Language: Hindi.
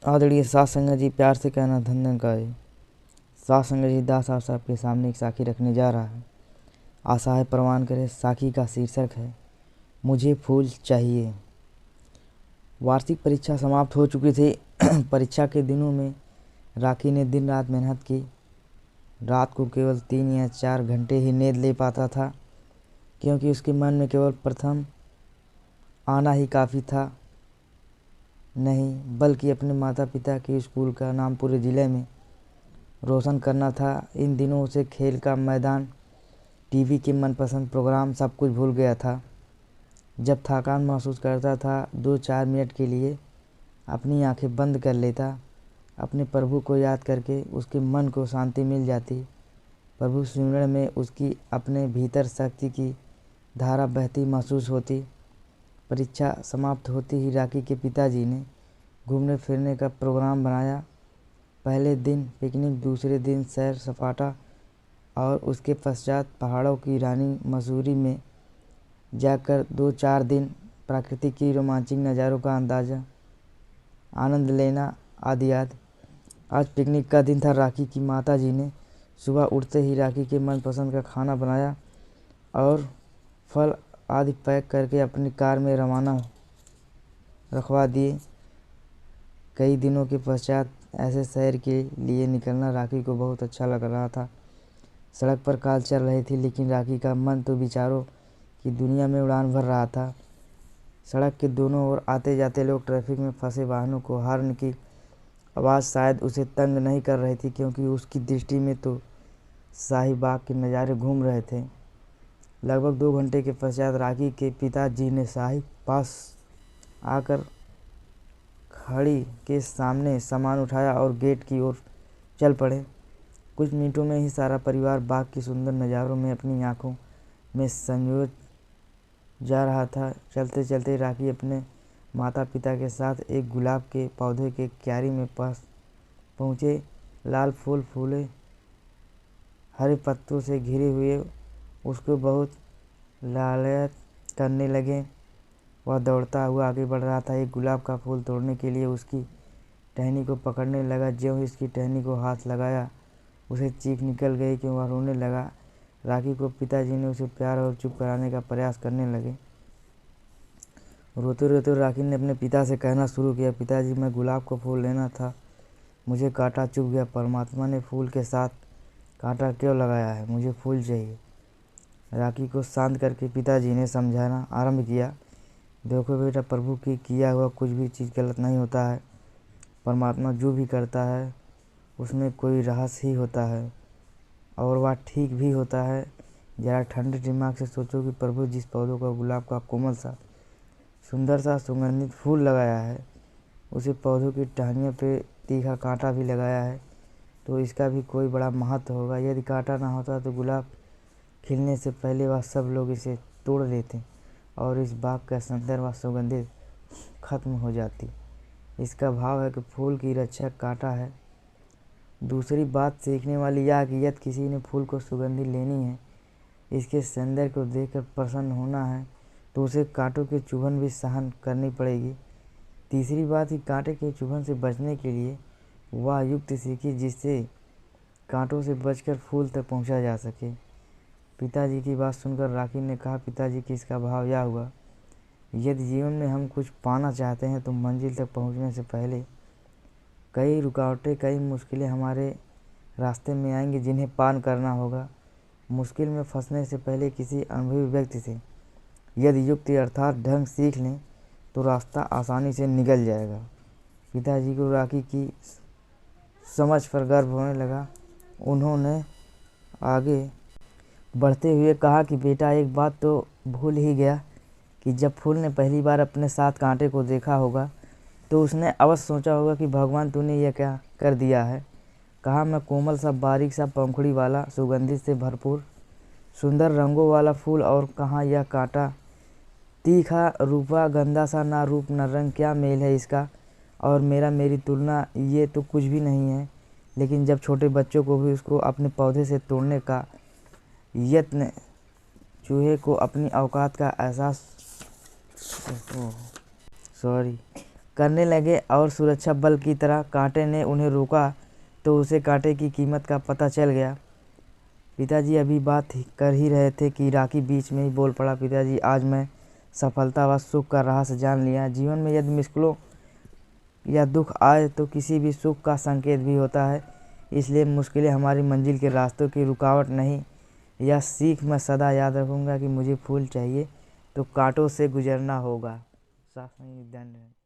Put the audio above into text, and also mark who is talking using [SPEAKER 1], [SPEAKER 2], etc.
[SPEAKER 1] आदरणीय साध संगत जी, प्यार से कहना धन का है। साध संगत जी, दास आप सबके सामने एक साखी रखने जा रहा है। आशा है प्रमाण करे। साखी का शीर्षक है मुझे फूल चाहिए। वार्षिक परीक्षा समाप्त हो चुकी थी। परीक्षा के दिनों में राखी ने दिन रात मेहनत की। रात को केवल 3 या 4 घंटे ही नींद ले पाता था, क्योंकि उसके मन में केवल प्रथम आना ही काफ़ी था नहीं, बल्कि अपने माता पिता के स्कूल का नाम पूरे ज़िले में रोशन करना था। इन दिनों उसे खेल का मैदान, टीवी के मनपसंद प्रोग्राम सब कुछ भूल गया था। जब थकान महसूस करता था, 2-4 मिनट के लिए अपनी आंखें बंद कर लेता। अपने प्रभु को याद करके उसके मन को शांति मिल जाती। प्रभु स्मरण में उसकी अपने भीतर शक्ति की धारा बहती महसूस होती। परीक्षा समाप्त होते ही राखी के पिताजी ने घूमने फिरने का प्रोग्राम बनाया। पहले दिन पिकनिक, दूसरे दिन सैर सपाटा और उसके पश्चात पहाड़ों की रानी मसूरी में जाकर 2-4 दिन प्रकृति की रोमांचक नज़ारों का आनंद लेना आदि। आज पिकनिक का दिन था। राखी की माताजी ने सुबह उठते ही राखी के मनपसंद का खाना बनाया और फल आदि पैक करके अपनी कार में रवाना रखवा दिए। कई दिनों के पश्चात ऐसे शहर के लिए निकलना राखी को बहुत अच्छा लग रहा था। सड़क पर कार चल रही थी, लेकिन राखी का मन तो विचारों की दुनिया में उड़ान भर रहा था। सड़क के दोनों ओर आते जाते लोग, ट्रैफिक में फंसे वाहनों को हॉर्न की आवाज़ शायद उसे तंग नहीं कर रही थी, क्योंकि उसकी दृष्टि में तो शाही बाग के नज़ारे घूम रहे थे। लगभग 2 घंटे के पश्चात राखी के पिताजी ने शाही पास आकर खड़ी के सामने सामान उठाया और गेट की ओर चल पड़े। कुछ मिनटों में ही सारा परिवार बाग की सुंदर नज़ारों में अपनी आंखों में संजो जा रहा था। चलते चलते राखी अपने माता पिता के साथ एक गुलाब के पौधे के क्यारी में पास पहुँचे। लाल फूल फूले हरे पत्तों से घिरे हुए उसको बहुत लालयत करने लगे। वह दौड़ता हुआ आगे बढ़ रहा था। एक गुलाब का फूल तोड़ने के लिए उसकी टहनी को पकड़ने लगा। ज्यों ही उसकी टहनी को हाथ लगाया, उसे चीख निकल गई कि वह रोने लगा। राखी को पिताजी ने उसे प्यार और चुप कराने का प्रयास करने लगे। रोते रोते राखी ने अपने पिता से कहना शुरू किया, पिताजी, मैं गुलाब का फूल लेना था, मुझे कांटा चुभ गया। परमात्मा ने फूल के साथ कांटा क्यों लगाया है? मुझे फूल चाहिए। राखी को शांत करके पिताजी ने समझाना आरंभ किया, देखो बेटा, प्रभु की किया हुआ कुछ भी चीज़ गलत नहीं होता है। परमात्मा जो भी करता है उसमें कोई रहस्य ही होता है और वह ठीक भी होता है। ज़रा ठंडे दिमाग से सोचो कि प्रभु जिस पौधों का गुलाब का कोमल सा सुंदर सा सुगंधित फूल लगाया है, उसी पौधों की टहनियों पे तीखा कांटा भी लगाया है, तो इसका भी कोई बड़ा महत्व होगा। यदि कांटा ना होता तो गुलाब खिलने से पहले वह सब लोग इसे तोड़ लेते और इस बाग का सौंदर्य व सुगंधित खत्म हो जाती। इसका भाव है कि फूल की रक्षा कांटा है। दूसरी बात सीखने वाली यह कि यदि किसी ने फूल को सुगंधित लेनी है, इसके सौंदर्य को देखकर प्रसन्न होना है, तो उसे कांटों के चुभन भी सहन करनी पड़ेगी। तीसरी बात, ही कांटे के चुभन से बचने के लिए वह युक्ति सीखी जिससे कांटों से बचकर फूल तक पहुंचा जा सके। पिताजी की बात सुनकर राखी ने कहा, पिताजी, कि इसका भाव यह हुआ, यदि जीवन में हम कुछ पाना चाहते हैं तो मंजिल तक पहुंचने से पहले कई रुकावटें, कई मुश्किलें हमारे रास्ते में आएंगी, जिन्हें पार करना होगा। मुश्किल में फंसने से पहले किसी अनुभवी व्यक्ति से यदि युक्ति अर्थात ढंग सीख लें तो रास्ता आसानी से निकल जाएगा। पिताजी को राखी की समझ पर गर्व होने लगा। उन्होंने आगे बढ़ते हुए कहा कि बेटा, एक बात तो भूल ही गया कि जब फूल ने पहली बार अपने साथ कांटे को देखा होगा तो उसने अवश्य सोचा होगा कि भगवान तूने यह क्या कर दिया है। कहा, मैं कोमल सा, बारीक सा पंखुड़ी वाला, सुगंधित से भरपूर, सुंदर रंगों वाला फूल, और कहाँ यह कांटा, तीखा, रूपा, गंदा सा, ना रूप ना रंग, क्या मेल है इसका और मेरा, मेरी तुलना, ये तो कुछ भी नहीं है। लेकिन जब छोटे बच्चों को भी उसको अपने पौधे से तोड़ने का यत्न, चूहे को अपनी औकात का एहसास करने लगे और सुरक्षा बल की तरह कांटे ने उन्हें रोका तो उसे कांटे की कीमत का पता चल गया। पिताजी अभी बात कर ही रहे थे कि राखी बीच में ही बोल पड़ा, पिताजी आज मैं सफलता व सुख का रहस्य जान लिया। जीवन में यदि मुश्किलों या दुख आए तो किसी भी सुख का संकेत भी होता है। इसलिए मुश्किलें हमारी मंजिल के रास्तों की रुकावट नहीं। यह सीख मैं सदा याद रखूँगा कि मुझे फूल चाहिए तो कांटों से गुजरना होगा। साफ नहीं, ध्यान रहे।